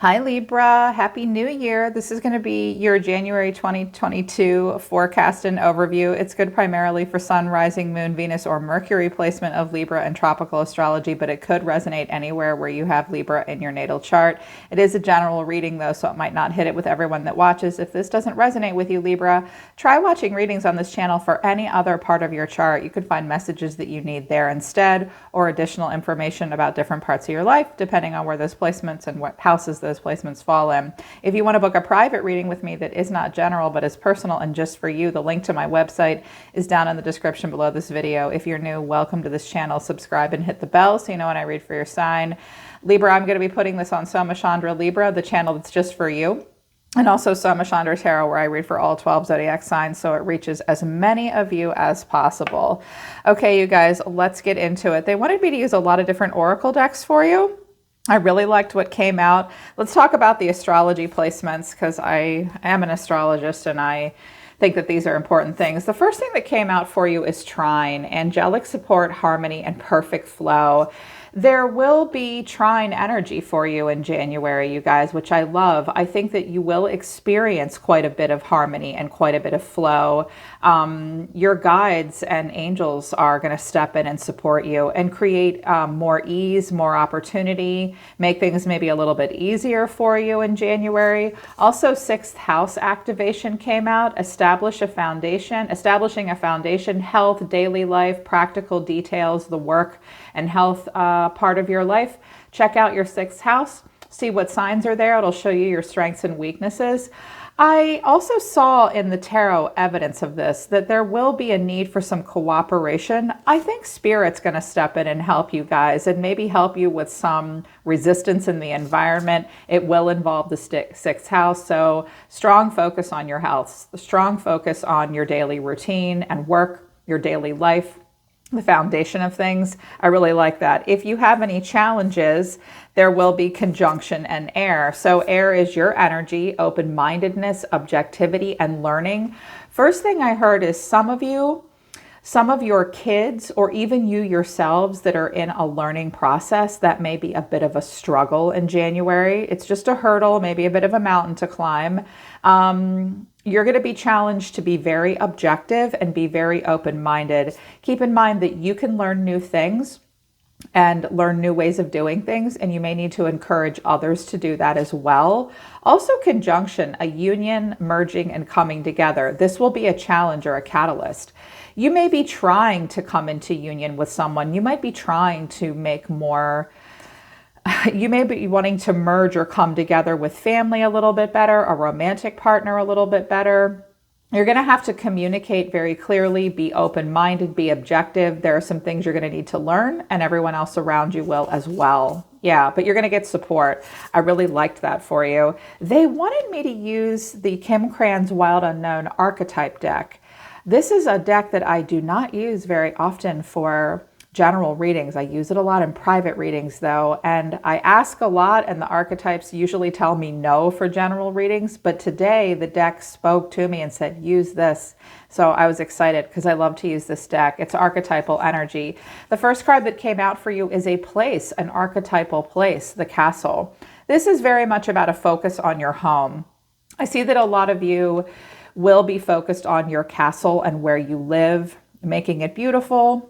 Hi Libra, Happy New Year. This is going to be your January 2022 forecast and overview. It's good primarily for Sun, Rising, Moon, Venus, or Mercury placement of Libra and tropical astrology, but it could resonate anywhere where you have Libra in your natal chart. It is a general reading though, so it might not hit it with everyone that watches. If this doesn't resonate with you, Libra, try watching readings on this channel for any other part of your chart. You could find messages that you need there instead, or additional information about different parts of your life, depending on where those placements and what houses those placements fall in. If you want to book a private reading with me that is not general but is personal and just for you, the link to my website is down in the description below this video. If you're new, welcome to this channel. Subscribe and hit the bell so you know when I read for your sign. Libra, I'm going to be putting this on Soma, Chandra, Libra, the channel that's just for you. And also Soma, Chandra Tarot, where I read for all 12 zodiac signs, so it reaches as many of you as possible. Okay, you guys, let's get into it. They wanted me to use a lot of different oracle decks for you. I really liked what came out. Let's talk about the astrology placements because I am an astrologist and I think that these are important things. The first thing that came out for you is trine, angelic support, harmony, and perfect flow. There will be trine energy for you in January, you guys, which I love. I think that you will experience quite a bit of harmony and quite a bit of flow. Your guides and angels are going to step in and support you and create more ease, more opportunity, make things maybe a little bit easier for you in January. Also, sixth house activation came out. Establishing a foundation, health, daily life, practical details, the work and health part of your life. Check out your sixth house, see what signs are there. It'll show you your strengths and weaknesses. I also saw in the tarot evidence of this, that there will be a need for some cooperation. I think Spirit's going to step in and help you guys and maybe help you with some resistance in the environment. It will involve the sixth house. So strong focus on your health, strong focus on your daily routine and work, your daily life, the foundation of things. I really like that. If you have any challenges, there will be conjunction and air. So air is your energy, open-mindedness, objectivity, and learning. First thing I heard is some of your kids, or even you yourselves that are in a learning process, that may be a bit of a struggle in January. It's just a hurdle, maybe a bit of a mountain to climb. You're going to be challenged to be very objective and be very open-minded. Keep in mind that you can learn new things and learn new ways of doing things, and you may need to encourage others to do that as well. Also, conjunction, a union, merging, and coming together. This will be a challenge or a catalyst. You may be trying to come into union with someone. You might be trying to make more. You may be wanting to merge or come together with family a little bit better, a romantic partner a little bit better. You're going to have to communicate very clearly, be open-minded, be objective. There are some things you're going to need to learn, and everyone else around you will as well. Yeah, but you're going to get support. I really liked that for you. They wanted me to use the Kim Cran's Wild Unknown Archetype deck. This is a deck that I do not use very often for general readings. I use it a lot in private readings though, and I ask a lot and the archetypes usually tell me no for general readings, but today the deck spoke to me and said, use this. So I was excited because I love to use this deck. It's archetypal energy. The first card that came out for you is a place, an archetypal place, the castle. This is very much about a focus on your home. I see that a lot of you will be focused on your castle and where you live, making it beautiful,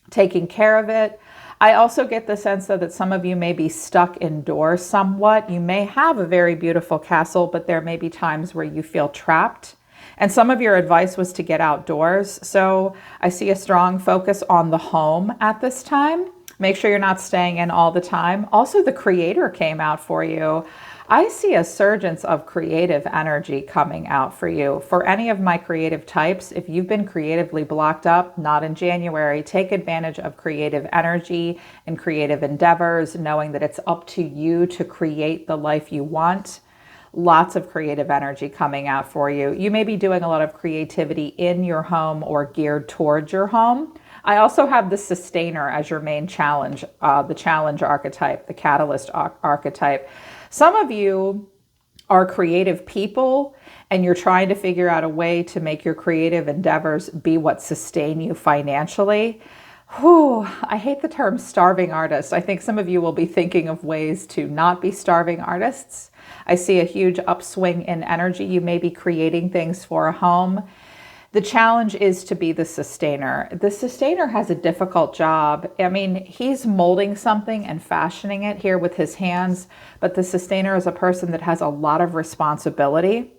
taking care of it. I also get the sense though that some of you may be stuck indoors somewhat. You may have a very beautiful castle, but there may be times where you feel trapped. And some of your advice was to get outdoors. So I see a strong focus on the home at this time. Make sure you're not staying in all the time. Also, the Creator came out for you. I see a surgence of creative energy coming out for you. For any of my creative types, if you've been creatively blocked up, not in January, take advantage of creative energy and creative endeavors, knowing that it's up to you to create the life you want. Lots of creative energy coming out for you. You may be doing a lot of creativity in your home or geared towards your home. I also have the Sustainer as your main challenge, the challenge archetype, the catalyst archetype. Some of you are creative people and you're trying to figure out a way to make your creative endeavors be what sustain you financially. Whew, I hate the term starving artist. I think some of you will be thinking of ways to not be starving artists. I see a huge upswing in energy. You may be creating things for a home. The challenge is to be the sustainer. The sustainer has a difficult job. I mean, he's molding something and fashioning it here with his hands, but the sustainer is a person that has a lot of responsibility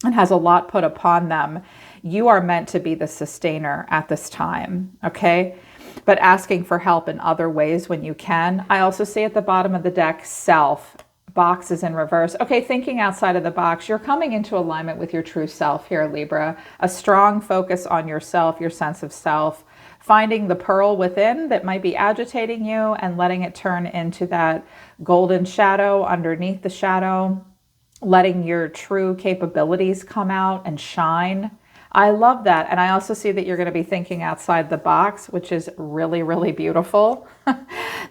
and has a lot put upon them. You are meant to be the sustainer at this time, okay? But asking for help in other ways when you can. I also see at the bottom of the deck, self. Box is in reverse. Okay, thinking outside of the box. You're coming into alignment with your true self here, Libra. A strong focus on yourself, your sense of self. Finding the pearl within that might be agitating you and letting it turn into that golden shadow underneath the shadow. Letting your true capabilities come out and shine. I love that. And I also see that you're going to be thinking outside the box, which is really, really beautiful.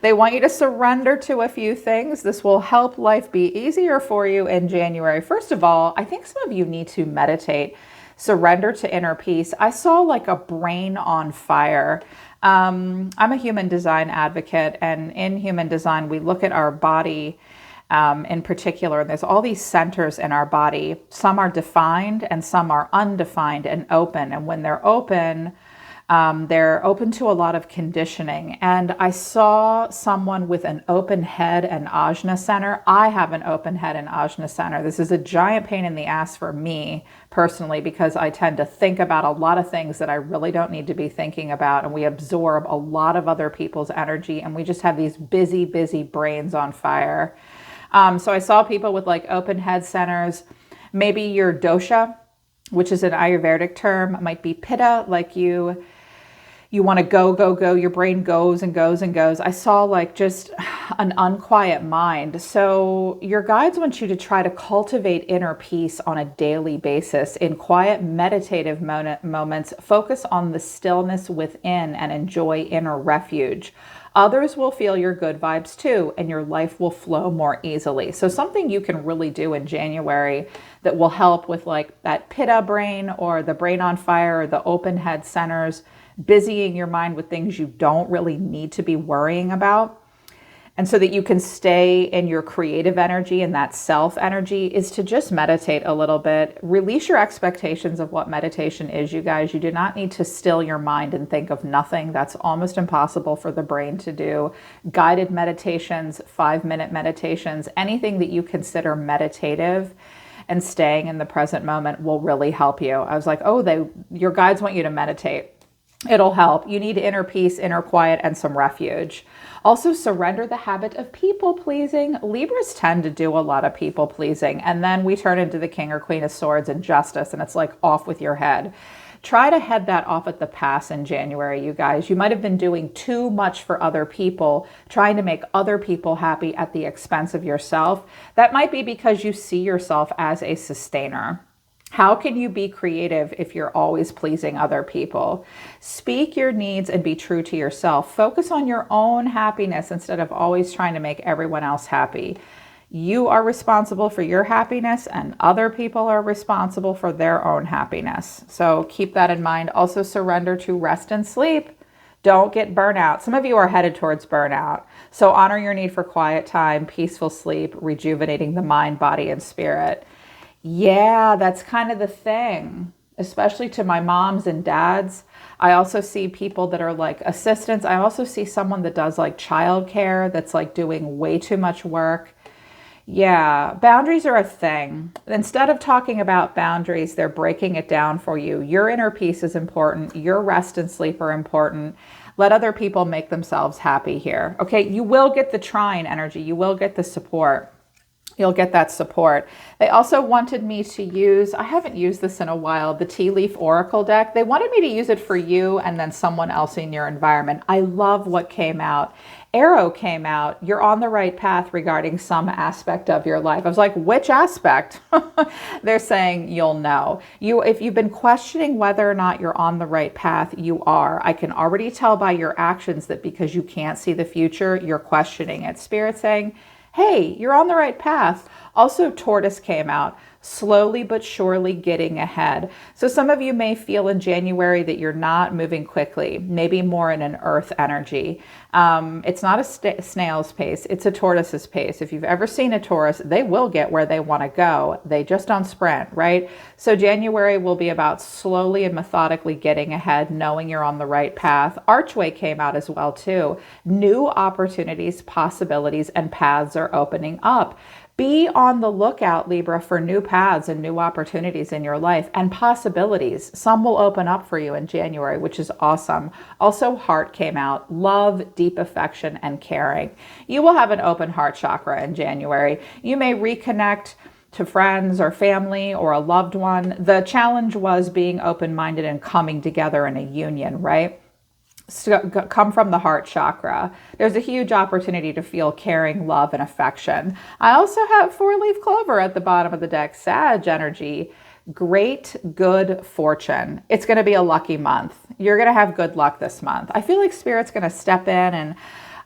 They want you to surrender to a few things. This will help life be easier for you in January. First of all, I think some of you need to meditate, surrender to inner peace. I saw like a brain on fire. I'm a human design advocate, and in human design, we look at our body in particular, and there's all these centers in our body. Some are defined and some are undefined and open. And when they're open to a lot of conditioning. And I saw someone with an open head and ajna center. I have an open head and ajna center. This is a giant pain in the ass for me personally, because I tend to think about a lot of things that I really don't need to be thinking about. And we absorb a lot of other people's energy, and we just have these busy, busy brains on fire. So I saw people with like open head centers. Maybe your dosha, which is an Ayurvedic term, might be pitta, like you want to go, go, go. Your brain goes and goes and goes. I saw like just an unquiet mind. So your guides want you to try to cultivate inner peace on a daily basis in quiet meditative moments. Focus on the stillness within and enjoy inner refuge. Others will feel your good vibes too, and your life will flow more easily. So something you can really do in January that will help with like that pitta brain or the brain on fire or the open head centers, busying your mind with things you don't really need to be worrying about. And so that you can stay in your creative energy and that self energy is to just meditate a little bit. Release your expectations of what meditation is, you guys. You do not need to still your mind and think of nothing. That's almost impossible for the brain to do. Guided meditations, 5-minute meditations, anything that you consider meditative and staying in the present moment will really help you. I was like, oh, your guides want you to meditate. It'll help. You need inner peace, inner quiet, and some refuge. Also, surrender the habit of people pleasing. Libras tend to do a lot of people pleasing, and then we turn into the King or Queen of Swords and Justice, and it's like off with your head. Try to head that off at the pass in January, you guys. You might have been doing too much for other people, trying to make other people happy at the expense of yourself. That might be because you see yourself as a sustainer. How can you be creative if you're always pleasing other people? Speak your needs and be true to yourself. Focus on your own happiness instead of always trying to make everyone else happy. You are responsible for your happiness, and other people are responsible for their own happiness. So keep that in mind. Also, surrender to rest and sleep. Don't get burnout. Some of you are headed towards burnout. So honor your need for quiet time, peaceful sleep, rejuvenating the mind, body, and spirit. Yeah, that's kind of the thing, especially to my moms and dads. I also see people that are like assistants. I also see someone that does like childcare that's like doing way too much work. Yeah, boundaries are a thing. Instead of talking about boundaries, they're breaking it down for you. Your inner peace is important. Your rest and sleep are important. Let other people make themselves happy here. Okay, you will get the trine energy. You will get the support. You'll get that support. They also wanted me to use, I haven't used this in a while, the Tea Leaf Oracle deck. They wanted me to use it for you and then someone else in your environment. I love what came out. Arrow came out. You're on the right path regarding some aspect of your life. I was like, which aspect? They're saying you'll know. If you've been questioning whether or not you're on the right path, you are. I can already tell by your actions that because you can't see the future, you're questioning it. Spirit saying, hey, you're on the right path. Also, Tortoise came out. slowly but surely getting ahead. So some of you may feel in January that you're not moving quickly, maybe more in an earth energy. It's not a snail's pace, it's a tortoise's pace. If you've ever seen a Taurus, they will get where they want to go. They just don't sprint, right? So January will be about slowly and methodically getting ahead, knowing you're on the right path. Archway came out as well too. New opportunities, possibilities, and paths are opening up. Be on the lookout, Libra, for new paths and new opportunities in your life and possibilities. Some will open up for you in January, which is awesome. Also, heart came out. Love, deep affection, and caring. You will have an open heart chakra in January. You may reconnect to friends or family or a loved one. The challenge was being open-minded and coming together in a union, right? Come from the heart chakra. There's a huge opportunity to feel caring, love, and affection. I also have 4-leaf clover at the bottom of the deck. Sag energy. Great, good fortune. It's going to be a lucky month. You're going to have good luck this month. I feel like Spirit's going to step in, and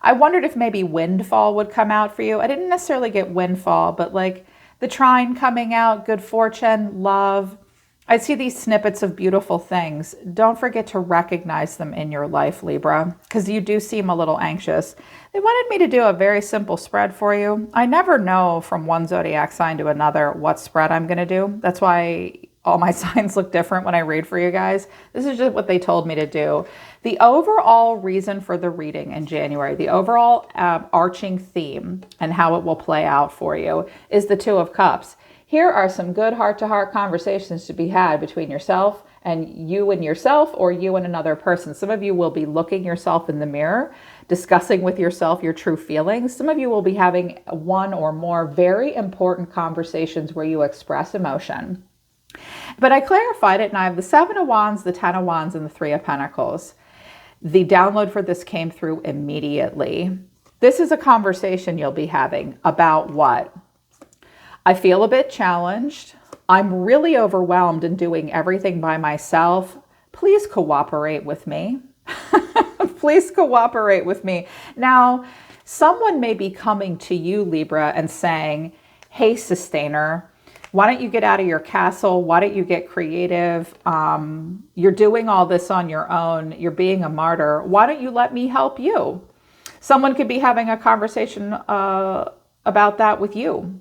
I wondered if maybe windfall would come out for you. I didn't necessarily get windfall, but like the trine coming out, good fortune, love. I see these snippets of beautiful things. Don't forget to recognize them in your life, Libra, because you do seem a little anxious. They wanted me to do a very simple spread for you. I never know from one zodiac sign to another what spread I'm going to do. That's why all my signs look different when I read for you guys. This is just what they told me to do. The overall reason for the reading in January, the overall arching theme and how it will play out for you is the Two of Cups. Here are some good heart-to-heart conversations to be had between yourself and yourself, or you and another person. Some of you will be looking yourself in the mirror, discussing with yourself your true feelings. Some of you will be having one or more very important conversations where you express emotion. But I clarified it, and I have the 7 of Wands, the 10 of Wands, and the 3 of Pentacles. The download for this came through immediately. This is a conversation you'll be having about what? I feel a bit challenged. I'm really overwhelmed and doing everything by myself. Please cooperate with me. Please cooperate with me. Now, someone may be coming to you, Libra, and saying, hey, sustainer, why don't you get out of your castle? Why don't you get creative? You're doing all this on your own. You're being a martyr. Why don't you let me help you? Someone could be having a conversation about that with you,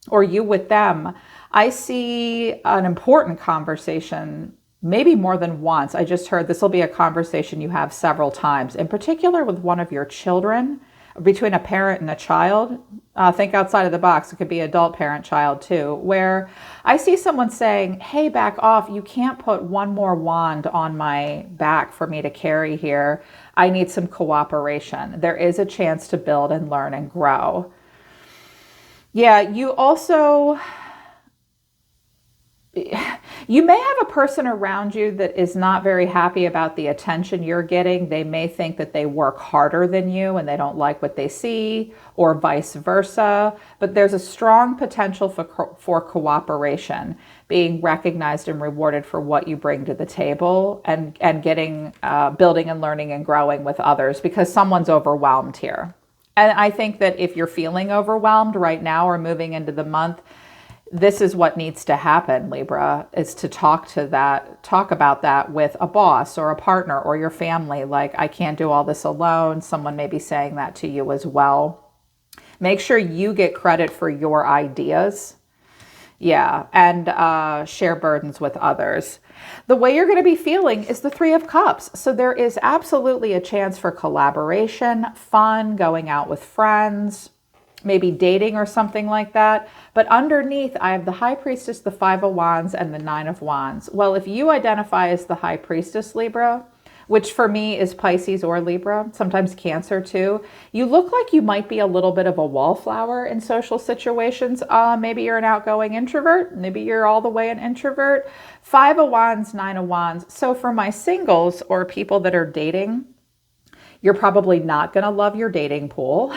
or you with them. I see an important conversation, maybe more than once. I just heard this will be a conversation you have several times, in particular with one of your children, between a parent and a child. Think outside of the box. It could be adult, parent, child too, where I see someone saying, hey, back off. You can't put one more wand on my back for me to carry here. I need some cooperation. There is a chance to build and learn and grow. Yeah, you may have a person around you that is not very happy about the attention you're getting. They may think that they work harder than you and they don't like what they see, or vice versa. But there's a strong potential for cooperation, being recognized and rewarded for what you bring to the table, and getting building and learning and growing with others, because someone's overwhelmed here. And I think that if you're feeling overwhelmed right now or moving into the month, this is what needs to happen, Libra, is to talk about that with a boss or a partner or your family. Like, I can't do all this alone. Someone may be saying that to you as well. Make sure you get credit for your ideas. Yeah, and share burdens with others. The way you're going to be feeling is the 3 of Cups. So there is absolutely a chance for collaboration, fun, going out with friends, maybe dating or something like that. But underneath, I have the High Priestess, the 5 of Wands, and the 9 of Wands. Well, if you identify as the High Priestess, Libra, which for me is Pisces or Libra, sometimes Cancer too, you look like you might be a little bit of a wallflower in social situations. Maybe you're an outgoing introvert. Maybe you're all the way an introvert. 5 of Wands, 9 of Wands. So for my singles or people that are dating, you're probably not going to love your dating pool.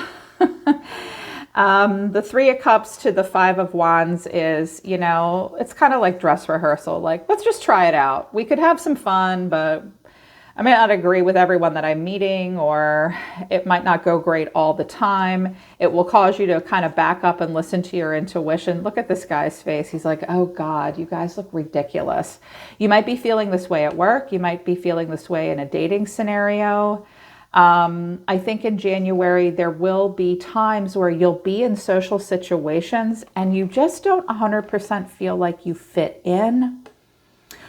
The 3 of Cups to the 5 of Wands is, it's kind of like dress rehearsal. Like, let's just try it out. We could have some fun, but I may not agree with everyone that I'm meeting, or it might not go great all the time. It will cause you to kind of back up and listen to your intuition. Look at this guy's face. He's like, oh God, you guys look ridiculous. You might be feeling this way at work. You might be feeling this way in a dating scenario. I think in January, there will be times where you'll be in social situations and you just don't 100% feel like you fit in.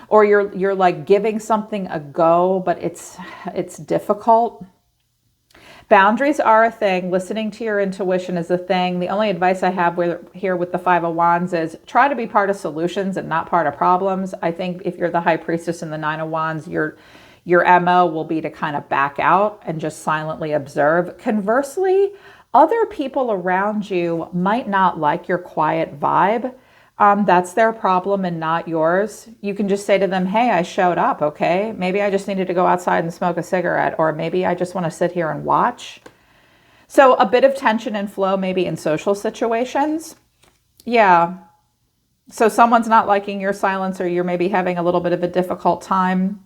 Or you're like giving something a go, but it's difficult. Boundaries are a thing. Listening to your intuition is a thing. The only advice I have here with the Five of Wands is try to be part of solutions and not part of problems. I think if you're the High Priestess and the Nine of Wands, your MO will be to kind of back out and just silently observe. Conversely, other people around you might not like your quiet vibe. That's their problem and not yours. You can just say to them, hey, I showed up, okay? Maybe I just needed to go outside and smoke a cigarette, or maybe I just want to sit here and watch. So a bit of tension and flow maybe in social situations. Yeah. So someone's not liking your silence, or you're maybe having a little bit of a difficult time.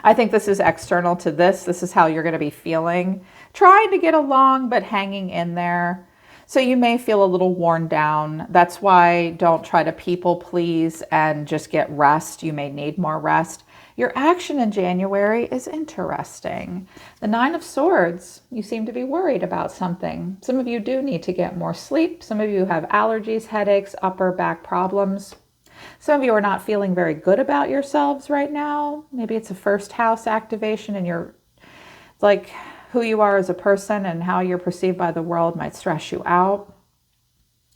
I think this is external to this. This is how you're going to be feeling. Trying to get along, but hanging in there. So you may feel a little worn down. That's why don't try to people please and just get rest. You may need more rest. Your action in January is interesting. The Nine of Swords, you seem to be worried about something. Some of you do need to get more sleep. Some of you have allergies, headaches, upper back problems. Some of you are not feeling very good about yourselves right now. Maybe it's a first house activation and you're like, who you are as a person and how you're perceived by the world might stress you out,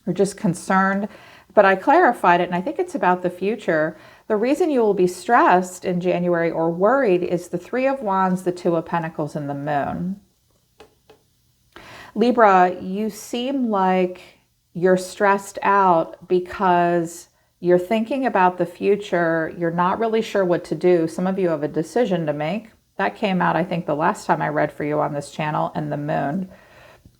or just concerned. But I clarified it, and I think it's about the future. The reason you will be stressed in January or worried is the Three of Wands, the Two of Pentacles, and the Moon. Libra, you seem like you're stressed out because you're thinking about the future. You're not really sure what to do. Some of you have a decision to make. That came out, I think, the last time I read for you on this channel. And the Moon,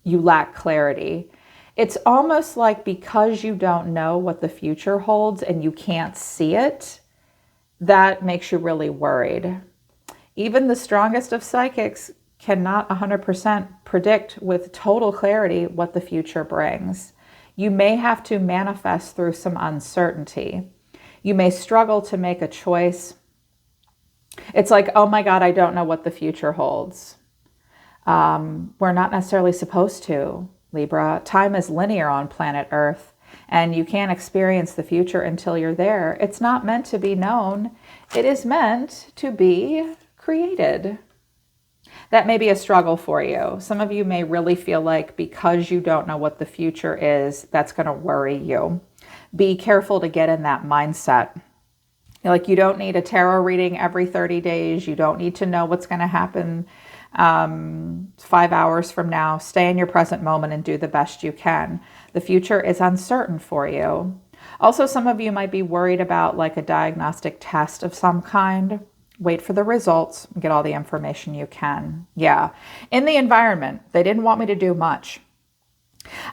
you lack clarity. It's almost like because you don't know what the future holds and you can't see it, that makes you really worried. Even the strongest of psychics cannot 100% predict with total clarity what the future brings. You may have to manifest through some uncertainty. You may struggle to make a choice. It's like, oh my God, I don't know what the future holds. We're not necessarily supposed to, Libra. Time is linear on planet Earth, and you can't experience the future until you're there. It's not meant to be known. It is meant to be created. That may be a struggle for you. Some of you may really feel like because you don't know what the future is, that's going to worry you. Be careful to get in that mindset. Like, you don't need a tarot reading every 30 days. You don't need to know what's going to happen 5 hours from now. Stay in your present moment and do the best you can. The future is uncertain for you. Also, some of you might be worried about like a diagnostic test of some kind. Wait for the results and get all the information you can. Yeah. In the environment, they didn't want me to do much.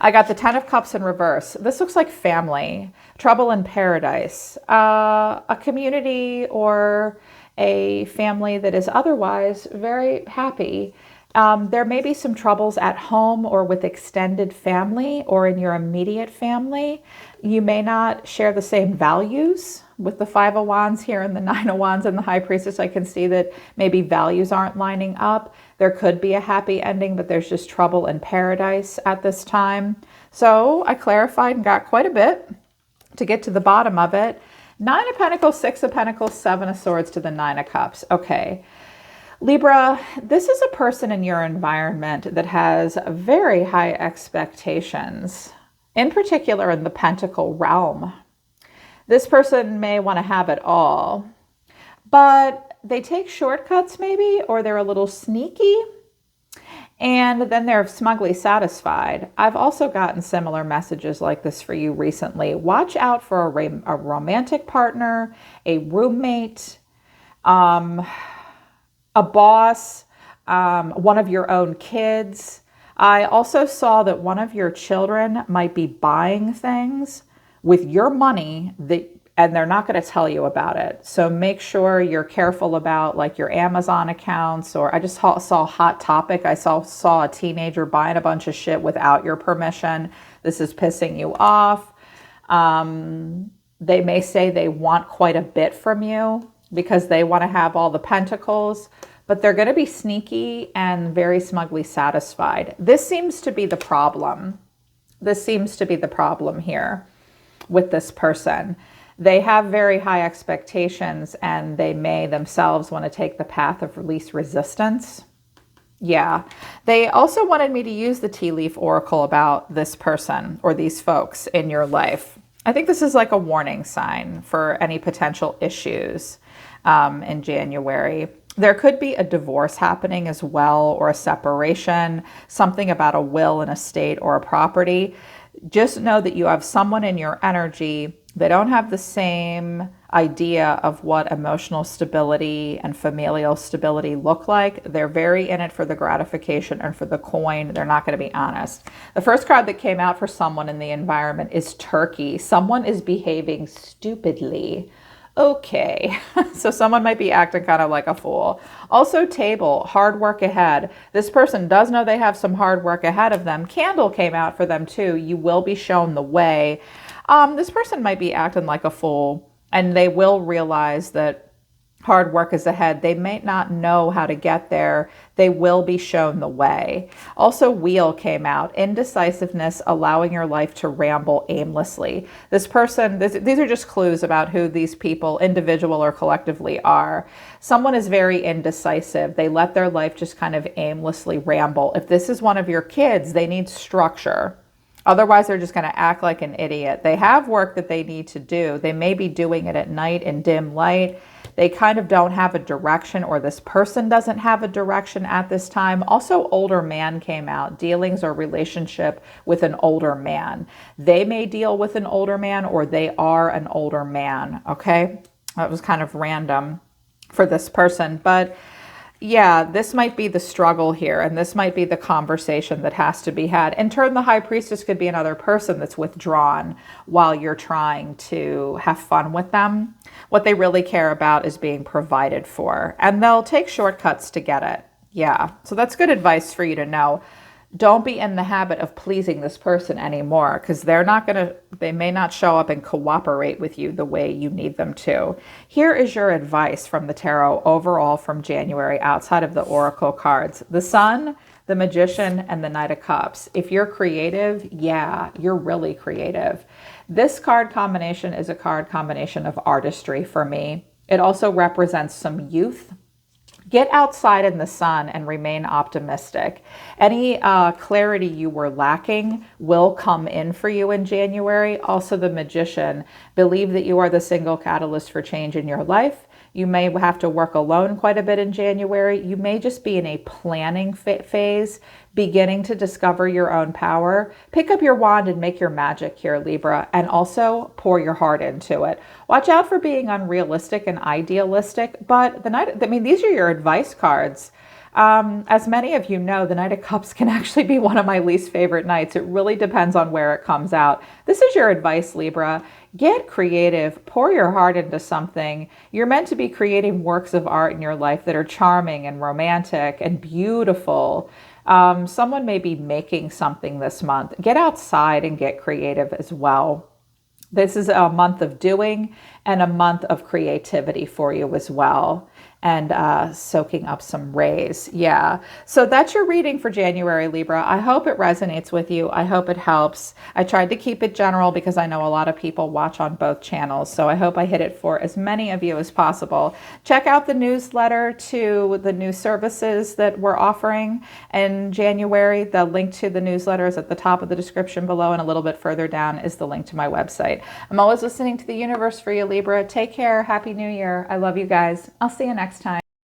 I got the Ten of Cups in reverse. This looks like family, trouble in paradise, a community or a family that is otherwise very happy. There may be some troubles at home or with extended family or in your immediate family. You may not share the same values. With the Five of Wands here and the Nine of Wands and the High Priestess, I can see that maybe values aren't lining up. There could be a happy ending, but there's just trouble in paradise at this time. So I clarified and got quite a bit to get to the bottom of it. Nine of Pentacles, Six of Pentacles, Seven of Swords to the Nine of Cups. Okay. Libra, this is a person in your environment that has very high expectations, in particular in the Pentacle realm. This person may want to have it all, but they take shortcuts maybe, or they're a little sneaky, and then they're smugly satisfied. I've also gotten similar messages like this for you recently. Watch out for a romantic partner, a roommate, a boss, one of your own kids. I also saw that one of your children might be buying things with your money and they're not going to tell you about it. So make sure you're careful about like your Amazon accounts, or I just saw Hot Topic. I saw a teenager buying a bunch of shit without your permission. This is pissing you off. They may say they want quite a bit from you because they want to have all the pentacles, but they're going to be sneaky and very smugly satisfied. This seems to be the problem. This seems to be the problem here with this person. They have very high expectations, and they may themselves want to take the path of least resistance. Yeah. They also wanted me to use the tea leaf oracle about this person or these folks in your life. I think this is like a warning sign for any potential issues in January. There could be a divorce happening as well, or a separation, something about a will, an estate, or a property. Just know that you have someone in your energy. They don't have the same idea of what emotional stability and familial stability look like. They're very in it for the gratification and for the coin. They're not going to be honest. The first card that came out for someone in the environment is Turkey. Someone is behaving stupidly. Okay, so someone might be acting kind of like a fool. Also Table, hard work ahead. This person does know they have some hard work ahead of them. Candle came out for them too. You will be shown the way. This person might be acting like a fool, and they will realize that hard work is ahead. They may not know how to get there. They will be shown the way. Also, Wheel came out. Indecisiveness, allowing your life to ramble aimlessly. This person, these are just clues about who these people, individual or collectively, are. Someone is very indecisive. They let their life just kind of aimlessly ramble. If this is one of your kids, they need structure. Otherwise, they're just going to act like an idiot. They have work that they need to do. They may be doing it at night in dim light. They kind of don't have a direction, or this person doesn't have a direction at this time. Also, older man came out. Dealings or relationship with an older man. They may deal with an older man, or they are an older man. Okay? That was kind of random for this person. But yeah, this might be the struggle here, and this might be the conversation that has to be had. In turn, the High Priestess could be another person that's withdrawn while you're trying to have fun with them. What they really care about is being provided for, and they'll take shortcuts to get it. Yeah, so that's good advice for you to know. Don't be in the habit of pleasing this person anymore, because they may not show up and cooperate with you the way you need them to. Here is your advice from the tarot overall from January outside of the oracle cards. The Sun, the Magician, and the Knight of Cups. If you're creative, yeah, you're really creative. This card combination is a card combination of artistry for me. It also represents some youth. Get outside in the sun and remain optimistic. Any clarity you were lacking will come in for you in January. Also, the Magician. Believe that you are the single catalyst for change in your life. You may have to work alone quite a bit in January. You may just be in a planning phase, beginning to discover your own power. Pick up your wand and make your magic here, Libra, and also pour your heart into it. Watch out for being unrealistic and idealistic, but these are your advice cards. As many of you know, the Knight of Cups can actually be one of my least favorite nights. It really depends on where it comes out. This is your advice, Libra. Get creative. Pour your heart into something. You're meant to be creating works of art in your life that are charming and romantic and beautiful. Someone may be making something this month. Get outside and get creative as well. This is a month of doing and a month of creativity for you as well. And soaking up some rays. Yeah. So that's your reading for January, Libra. I hope it resonates with you. I hope it helps. I tried to keep it general because I know a lot of people watch on both channels. So I hope I hit it for as many of you as possible. Check out the newsletter to the new services that we're offering in January. The link to the newsletter is at the top of the description below, and a little bit further down is the link to my website. I'm always listening to the universe for you, Libra. Take care. Happy New Year. I love you guys. I'll see you next time.